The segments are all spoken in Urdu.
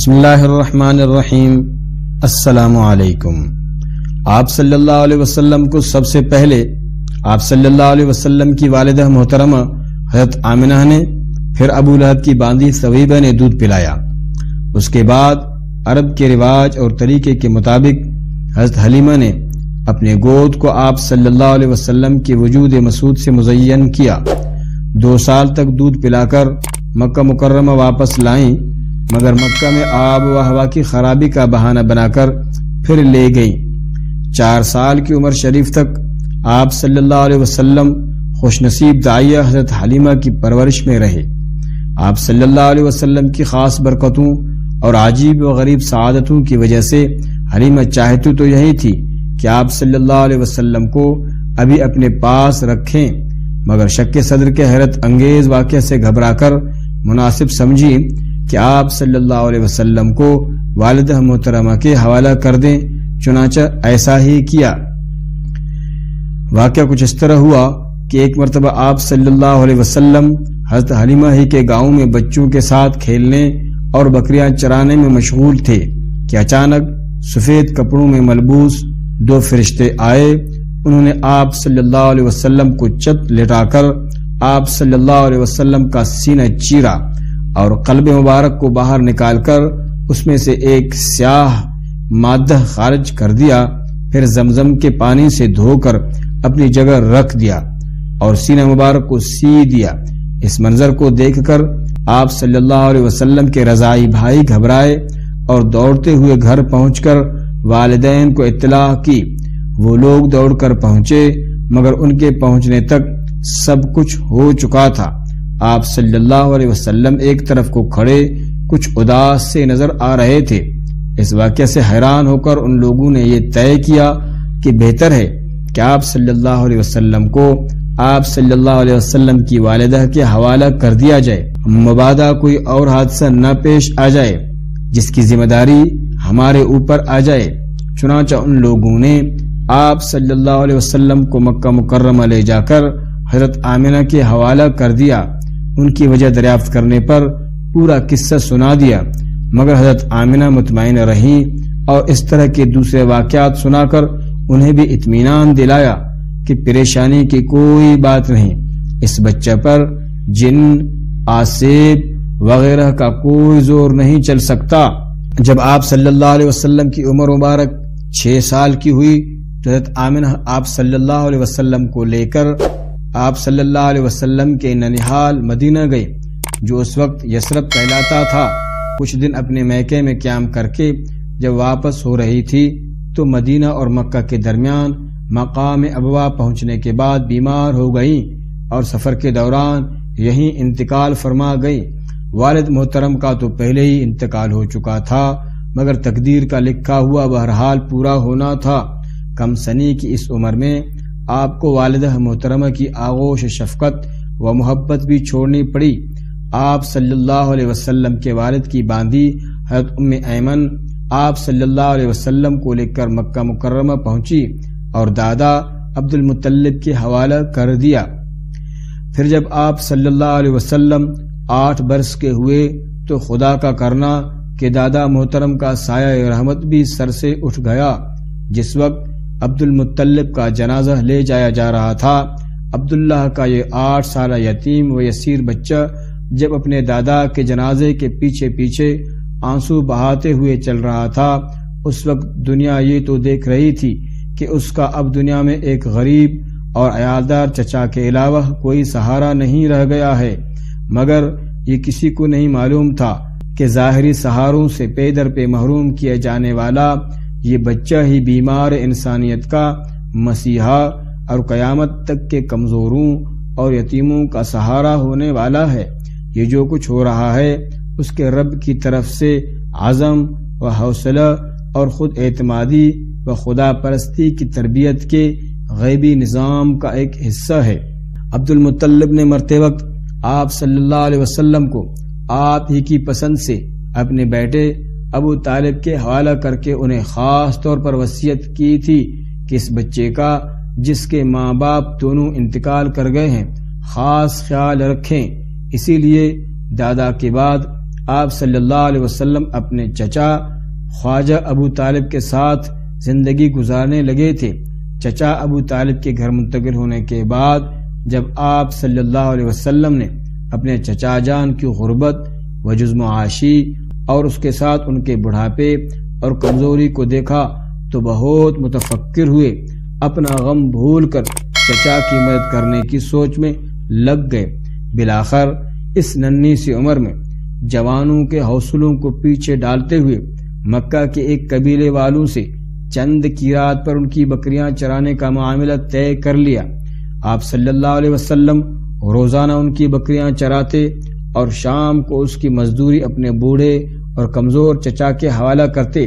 بسم اللہ الرحمن الرحیم۔ السلام علیکم۔ آپ صلی اللہ علیہ وسلم کو سب سے پہلے آپ صلی اللہ علیہ وسلم کی والدہ محترمہ حضرت آمنہ نے، پھر ابو لہب کی باندی ثویبہ نے دودھ پلایا۔ اس کے بعد عرب کے رواج اور طریقے کے مطابق حضرت حلیمہ نے اپنے گود کو آپ صلی اللہ علیہ وسلم کے وجود مسعود سے مزین کیا۔ 2 سال تک دودھ پلا کر مکہ مکرمہ واپس لائیں، مگر مکہ میں آب و ہوا کی خرابی کا بہانہ بنا کر پھر لے گئی۔ 4 سال کی عمر شریف تک آپ صلی اللہ علیہ وسلم خوش نصیب داعیہ حضرت حلیمہ کی پرورش میں رہے۔ آپ صلی اللہ علیہ وسلم کی خاص برکتوں اور عجیب و غریب سعادتوں کی وجہ سے حلیمہ چاہتی تو یہی تھی کہ آپ صلی اللہ علیہ وسلم کو ابھی اپنے پاس رکھیں، مگر شک صدر کے حیرت انگیز واقعہ سے گھبرا کر مناسب سمجھی کہ آپ صلی اللہ علیہ وسلم کو والدہ محترمہ کے حوالہ کر دیں، چنانچہ ایسا ہی کیا۔ واقعہ کچھ اس طرح ہوا کہ ایک مرتبہ آپ صلی اللہ علیہ وسلم حضرت حلیمہ ہی کے گاؤں میں بچوں کے ساتھ کھیلنے اور بکریاں چرانے میں مشغول تھے کہ اچانک سفید کپڑوں میں ملبوس 2 فرشتے آئے۔ انہوں نے آپ صلی اللہ علیہ وسلم کو چت لٹا کر آپ صلی اللہ علیہ وسلم کا سینہ چیرا اور قلب مبارک کو باہر نکال کر اس میں سے ایک سیاہ مادہ خارج کر دیا، پھر زمزم کے پانی سے دھو کر اپنی جگہ رکھ دیا اور سینہ مبارک کو سی دیا۔ اس منظر کو دیکھ کر آپ صلی اللہ علیہ وسلم کے رضائی بھائی گھبرائے اور دوڑتے ہوئے گھر پہنچ کر والدین کو اطلاع کی۔ وہ لوگ دوڑ کر پہنچے، مگر ان کے پہنچنے تک سب کچھ ہو چکا تھا۔ آپ صلی اللہ علیہ وسلم ایک طرف کو کھڑے کچھ اداس سے نظر آ رہے تھے۔ اس واقعہ سے حیران ہو کر ان لوگوں نے یہ طے کیا کہ بہتر ہے کہ آپ صلی اللہ علیہ وسلم کو آپ صلی اللہ علیہ وسلم کی والدہ کے حوالہ کر دیا جائے، مبادا کوئی اور حادثہ نہ پیش آ جائے جس کی ذمہ داری ہمارے اوپر آ جائے۔ چنانچہ ان لوگوں نے آپ صلی اللہ علیہ وسلم کو مکہ مکرمہ لے جا کر حضرت آمنہ کے حوالہ کر دیا۔ ان کی وجہ دریافت کرنے پر پورا قصہ سنا دیا، مگر حضرت آمنہ مطمئن رہیں اور اس طرح کے دوسرے واقعات سنا کر انہیں بھی اطمینان دلایا کہ پریشانی کی کوئی بات نہیں، اس بچہ پر جن، آسیب وغیرہ کا کوئی زور نہیں چل سکتا۔ جب آپ صلی اللہ علیہ وسلم کی عمر مبارک 6 سال کی ہوئی تو حضرت آمنہ آپ صلی اللہ علیہ وسلم کو لے کر آپ صلی اللہ علیہ وسلم کے ننہال مدینہ گئے، جو اس وقت یثرب کہلاتا تھا۔ کچھ دن اپنے میکے میں قیام کر کے جب واپس ہو رہی تھی تو مدینہ اور مکہ کے درمیان مقام ابوا پہنچنے کے بعد بیمار ہو گئیں اور سفر کے دوران یہیں انتقال فرما گئی۔ والد محترم کا تو پہلے ہی انتقال ہو چکا تھا، مگر تقدیر کا لکھا ہوا بہرحال پورا ہونا تھا۔ کم سنی کی اس عمر میں آپ کو والدہ محترمہ کی آغوش شفقت و محبت بھی چھوڑنی پڑی۔ آپ صلی اللہ علیہ وسلم کے والد کی باندی حضرت ام ایمن آپ صلی اللہ علیہ وسلم کو لے کر مکہ مکرمہ پہنچی اور دادا عبد المطلب کے حوالہ کر دیا۔ پھر جب آپ صلی اللہ علیہ وسلم 8 برس کے ہوئے تو خدا کا کرنا کہ دادا محترم کا سایہ رحمت بھی سر سے اٹھ گیا۔ جس وقت عبد المطلب کا جنازہ لے جایا جا رہا تھا، عبداللہ کا یہ 8 سالہ یتیم و یسیر بچہ جب اپنے دادا کے جنازے کے پیچھے پیچھے آنسو بہاتے ہوئے چل رہا تھا، اس وقت دنیا یہ تو دیکھ رہی تھی کہ اس کا اب دنیا میں ایک غریب اور عیالدار چچا کے علاوہ کوئی سہارا نہیں رہ گیا ہے، مگر یہ کسی کو نہیں معلوم تھا کہ ظاہری سہاروں سے پے در پہ محروم کیا جانے والا یہ بچہ ہی بیمار انسانیت کا مسیحا اور قیامت تک کے کمزوروں اور یتیموں کا سہارا ہونے والا ہے۔ یہ جو کچھ ہو رہا ہے اس کے رب کی طرف سے عزم و حوصلہ اور خود اعتمادی و خدا پرستی کی تربیت کے غیبی نظام کا ایک حصہ ہے۔ عبد المطلب نے مرتے وقت آپ صلی اللہ علیہ وسلم کو آپ ہی کی پسند سے اپنے بیٹے ابو طالب کے حوالہ کر کے انہیں خاص طور پر وصیت کی تھی کہ اس بچے کا جس کے ماں باپ دونوں انتقال کر گئے ہیں خاص خیال رکھیں۔ اسی لیے دادا کے بعد آپ صلی اللہ علیہ وسلم اپنے چچا خواجہ ابو طالب کے ساتھ زندگی گزارنے لگے تھے۔ چچا ابو طالب کے گھر منتقل ہونے کے بعد جب آپ صلی اللہ علیہ وسلم نے اپنے چچا جان کی غربت و جزم و عاشی اور اس کے ساتھ ان کے بڑھاپے اور کمزوری کو دیکھا تو بہت متفکر ہوئے، اپنا غم بھول کر چچا کی مدد کرنے کی سوچ میں لگ گئے۔ بالآخر اس ننھی سی عمر میں جوانوں کے حوصلوں کو پیچھے ڈالتے ہوئے مکہ کے ایک قبیلے والوں سے چند کی رات پر ان کی بکریاں چرانے کا معاملہ طے کر لیا۔ آپ صلی اللہ علیہ وسلم روزانہ ان کی بکریاں چراتے اور شام کو اس کی مزدوری اپنے بوڑھے اور کمزور چچا کے حوالہ کرتے۔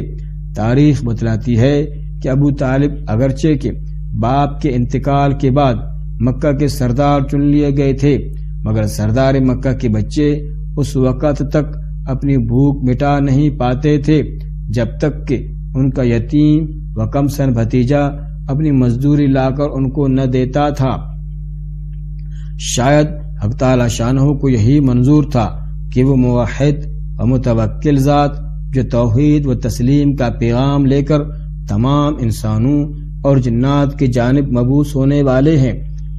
تاریخ بتلاتی ہے کہ ابو طالب اگرچہ کہ باپ کے انتقال کے بعد مکہ کے سردار چن لیے گئے تھے، مگر سردار مکہ کے بچے اس وقت تک اپنی بھوک مٹا نہیں پاتے تھے جب تک کہ ان کا یتیم و کم سن بھتیجا اپنی مزدوری لا کر ان کو نہ دیتا تھا۔ شاید حق تعالی شانہ کو یہی منظور تھا کہ وہ موحد و متوکل ذات جو توحید و تسلیم کا پیغام لے کر تمام انسانوں اور جنات کی جانب مبعوث ہونے والے ہیں،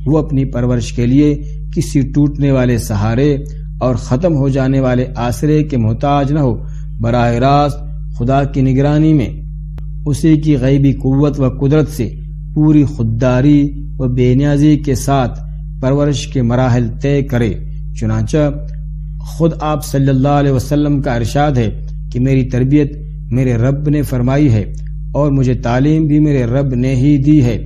وہ اپنی پرورش کے لیے کسی ٹوٹنے والے سہارے اور ختم ہو جانے والے آسرے کے محتاج نہ ہو، براہ راست خدا کی نگرانی میں اسی کی غیبی قوت و قدرت سے پوری خودداری و بے نیازی کے ساتھ پرورش کے مراحل طے کرے۔ چنانچہ خود آپ صلی اللہ علیہ وسلم کا ارشاد ہے کہ میری تربیت میرے رب نے فرمائی ہے اور مجھے تعلیم بھی میرے رب نے ہی دی ہے،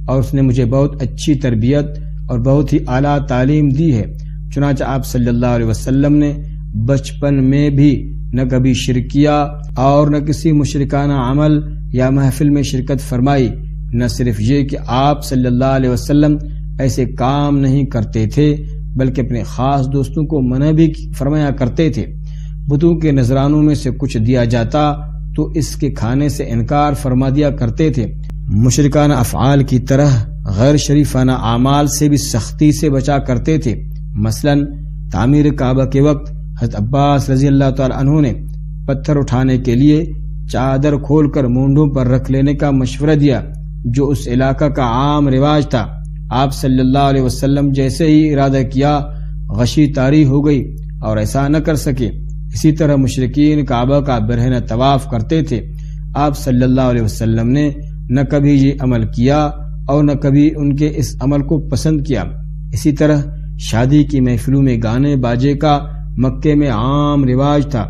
اور اس نے مجھے بہت اچھی تربیت اور بہت ہی اعلیٰ تعلیم دی ہے۔ چنانچہ آپ صلی اللہ علیہ وسلم نے بچپن میں بھی نہ کبھی شرک کیا اور نہ کسی مشرکانہ عمل یا محفل میں شرکت فرمائی۔ نہ صرف یہ کہ آپ صلی اللہ علیہ وسلم ایسے کام نہیں کرتے تھے بلکہ اپنے خاص دوستوں کو منع بھی فرمایا کرتے تھے۔ بتوں کے نذرانوں میں سے کچھ دیا جاتا تو اس کے کھانے سے انکار فرما دیا کرتے تھے۔ مشرکانہ افعال کی طرح غیر شریفانہ اعمال سے بھی سختی سے بچا کرتے تھے۔ مثلا تعمیر کعبہ کے وقت حضرت عباس رضی اللہ تعالی عنہ نے پتھر اٹھانے کے لیے چادر کھول کر مونڈوں پر رکھ لینے کا مشورہ دیا، جو اس علاقہ کا عام رواج تھا۔ آپ صلی اللہ علیہ وسلم جیسے ہی ارادہ کیا غشی طاری ہو گئی اور ایسا نہ کر سکے۔ اسی طرح مشرکین کعبہ کا برہنہ طواف کرتے تھے۔ آپ صلی اللہ علیہ وسلم نے نہ کبھی یہ عمل کیا اور نہ کبھی ان کے اس عمل کو پسند کیا۔ اسی طرح شادی کی محفلوں میں گانے باجے کا مکے میں عام رواج تھا۔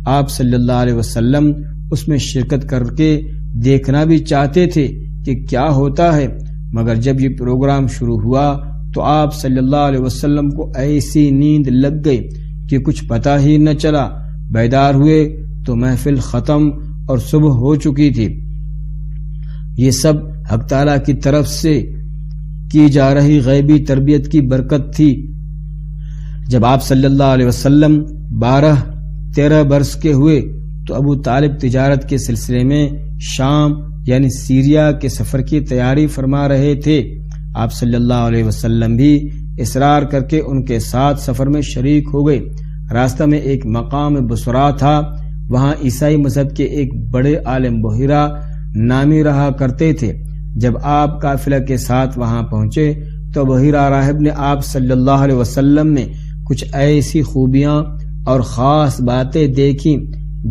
آپ صلی اللہ علیہ وسلم اس میں شرکت کر کے دیکھنا بھی چاہتے تھے کہ کیا ہوتا ہے، مگر جب یہ پروگرام شروع ہوا تو آپ صلی اللہ علیہ وسلم کو ایسی نیند لگ گئی کہ کچھ پتہ ہی نہ چلا۔ بیدار ہوئے تو محفل ختم اور صبح ہو چکی تھی۔ یہ سب حق تعالیٰ کی طرف سے کی جا رہی غیبی تربیت کی برکت تھی۔ جب آپ صلی اللہ علیہ وسلم 12-13 برس کے ہوئے تو ابو طالب تجارت کے سلسلے میں شام یعنی سیریا کے سفر کی تیاری فرما رہے تھے۔ آپ صلی اللہ علیہ وسلم بھی اصرار کر کے ان کے ساتھ سفر میں شریک ہو گئے۔ راستہ میں ایک مقام بصرا تھا، وہاں عیسائی مذہب کے ایک بڑے عالم بحیرہ نامی رہا کرتے تھے۔ جب آپ قافلہ کے ساتھ وہاں پہنچے تو بحیرہ راہب نے آپ صلی اللہ علیہ وسلم میں کچھ ایسی خوبیاں اور خاص باتیں دیکھی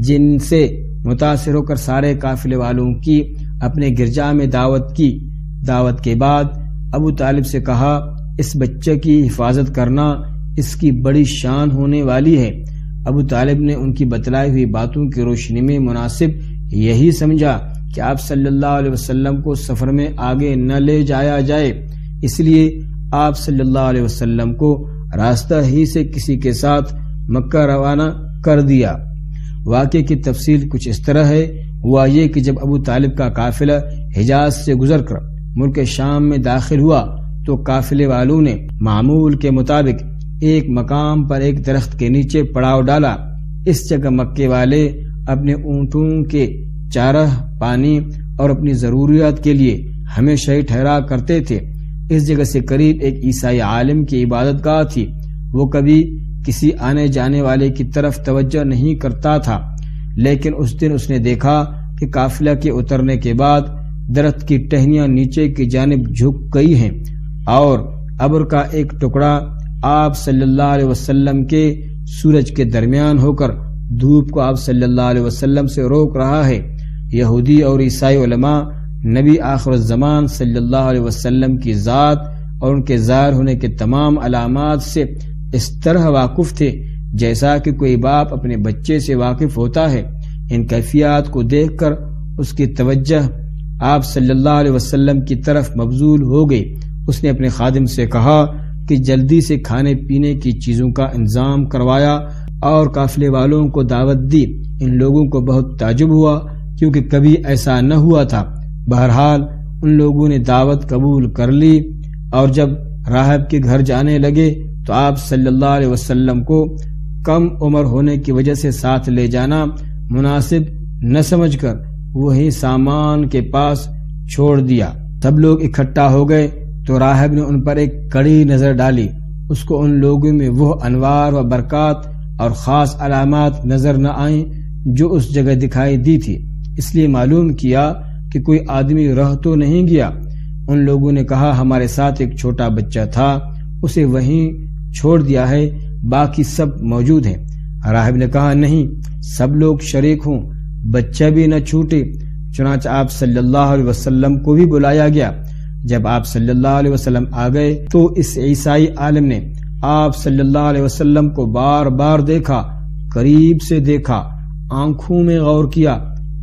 جن سے متاثر ہو کر سارے قافلے والوں کی اپنے گرجا میں دعوت کی۔ دعوت کے بعد ابو طالب سے کہا، اس بچے کی حفاظت کرنا اس کی بڑی شان ہونے والی ہے۔ ابو طالب نے ان کی بتلائی ہوئی باتوں کی روشنی میں مناسب یہی سمجھا کہ آپ صلی اللہ علیہ وسلم کو سفر میں آگے نہ لے جایا جائے، اس لیے آپ صلی اللہ علیہ وسلم کو راستہ ہی سے کسی کے ساتھ مکہ روانہ کر دیا۔ واقعے کی تفصیل کچھ اس طرح ہے۔ ہوا یہ کہ جب ابو طالب کا قافلہ حجاز سے گزر کر ملک شام میں داخل ہوا تو قافلے والوں نے معمول کے مطابق ایک مقام پر ایک درخت کے نیچے پڑاؤ ڈالا۔ اس جگہ مکے والے اپنے اونٹوں کے چارہ، پانی اور اپنی ضروریات کے لیے ہمیشہ ہی ٹھہرا کرتے تھے۔ اس جگہ سے قریب ایک عیسائی عالم کی عبادت گاہ تھی۔ وہ کبھی کسی آنے جانے والے کی طرف توجہ نہیں کرتا تھا، لیکن اس دن اس نے دیکھا کہ قافلہ کے اترنے کے بعد درخت کی ٹہنیاں نیچے کی جانب جھک گئی ہیں اور ابر کا ایک ٹکڑا آپ صلی اللہ علیہ وسلم کے سورج کے درمیان ہو کر دھوپ کو آپ صلی اللہ علیہ وسلم سے روک رہا ہے۔ یہودی اور عیسائی علماء نبی آخر الزمان صلی اللہ علیہ وسلم کی ذات اور ان کے ظاہر ہونے کے تمام علامات سے اس طرح واقف تھے جیسا کہ کوئی باپ اپنے بچے سے واقف ہوتا ہے۔ ان کیفیات کو دیکھ کر اس کی توجہ آپ صلی اللہ علیہ وسلم کی طرف مبذول ہو گئی۔ اس نے اپنے خادم سے کہا کہ جلدی سے کھانے پینے کی چیزوں کا انتظام کروایا اور قافلے والوں کو دعوت دی۔ ان لوگوں کو بہت تعجب ہوا کیونکہ کبھی ایسا نہ ہوا تھا۔ بہرحال ان لوگوں نے دعوت قبول کر لی اور جب راہب کے گھر جانے لگے تو آپ صلی اللہ علیہ وسلم کو کم عمر ہونے کی وجہ سے ساتھ لے جانا مناسب نہ سمجھ کر وہی سامان کے پاس چھوڑ دیا۔ سب لوگ اکٹھا ہو گئے تو راہب نے ان پر ایک کڑی نظر ڈالی۔ اس کو ان لوگوں میں وہ انوار و برکات اور خاص علامات نظر نہ آئیں جو اس جگہ دکھائی دی تھی، اس لیے معلوم کیا کہ کوئی آدمی رہ تو نہیں گیا۔ ان لوگوں نے کہا ہمارے ساتھ ایک چھوٹا بچہ تھا، اسے وہیں چھوڑ دیا ہے، باقی سب موجود ہیں۔ راہب نے کہا نہیں، سب لوگ شریک ہوں، بچہ بھی نہ چھوٹے۔ چنانچہ آپ صلی اللہ علیہ وسلم کو بھی بلایا گیا۔ جب آپ صلی اللہ علیہ وسلم آ گئے تو اس عیسائی عالم نے آپ صلی اللہ علیہ وسلم کو بار بار دیکھا، قریب سے دیکھا، آنکھوں میں غور کیا،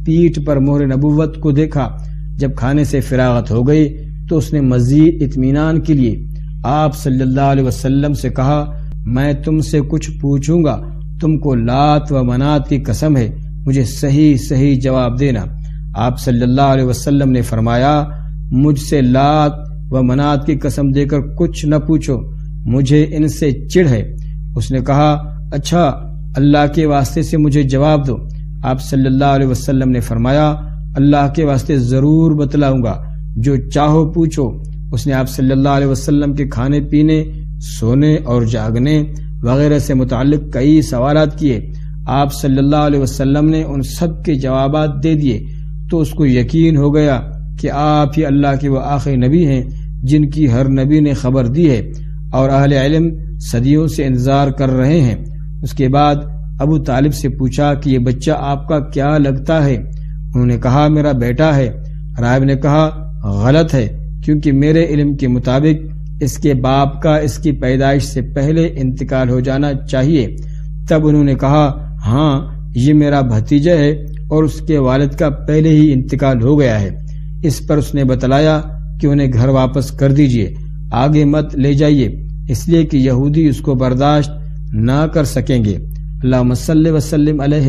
پیٹھ پر مہر نبوت کو دیکھا۔ جب کھانے سے فراغت ہو گئی تو اس نے مزید اطمینان کے لیے آپ صلی اللہ علیہ وسلم سے کہا میں تم سے کچھ پوچھوں گا، تم کو لات و منات کی قسم ہے، مجھے صحیح جواب دینا۔ آپ صلی اللہ علیہ وسلم نے فرمایا مجھ سے لات و منات کی قسم دے کر کچھ نہ پوچھو، مجھے ان سے چڑ ہے۔ اس نے کہا اچھا اللہ کے واسطے سے مجھے جواب دو۔ آپ صلی اللہ علیہ وسلم نے فرمایا اللہ کے واسطے ضرور بتلاؤں گا، جو چاہو پوچھو۔ اس نے آپ صلی اللہ علیہ وسلم کے کھانے پینے، سونے اور جاگنے وغیرہ سے متعلق کئی سوالات کیے۔ آپ صلی اللہ علیہ وسلم نے ان سب کے جوابات دے دیے تو اس کو یقین ہو گیا کہ آپ ہی اللہ کے وہ آخری نبی ہیں جن کی ہر نبی نے خبر دی ہے اور اہل علم صدیوں سے انتظار کر رہے ہیں۔ اس کے بعد ابو طالب سے پوچھا کہ یہ بچہ آپ کا کیا لگتا ہے؟ انہوں نے کہا میرا بیٹا ہے۔ راہب نے کہا غلط ہے، کیونکہ میرے علم کے مطابق اس کے باپ کا اس کی پیدائش سے پہلے انتقال ہو جانا چاہیے۔ تب انہوں نے کہا ہاں یہ میرا بھتیجا ہے اور اس کے والد کا پہلے ہی انتقال ہو گیا ہے۔ اس پر اس نے بتلایا کہ انہیں گھر واپس کر دیجئے، آگے مت لے جائیے، اس لیے کہ یہودی اس کو برداشت نہ کر سکیں گے۔ اللہم صلی وسلم علیہ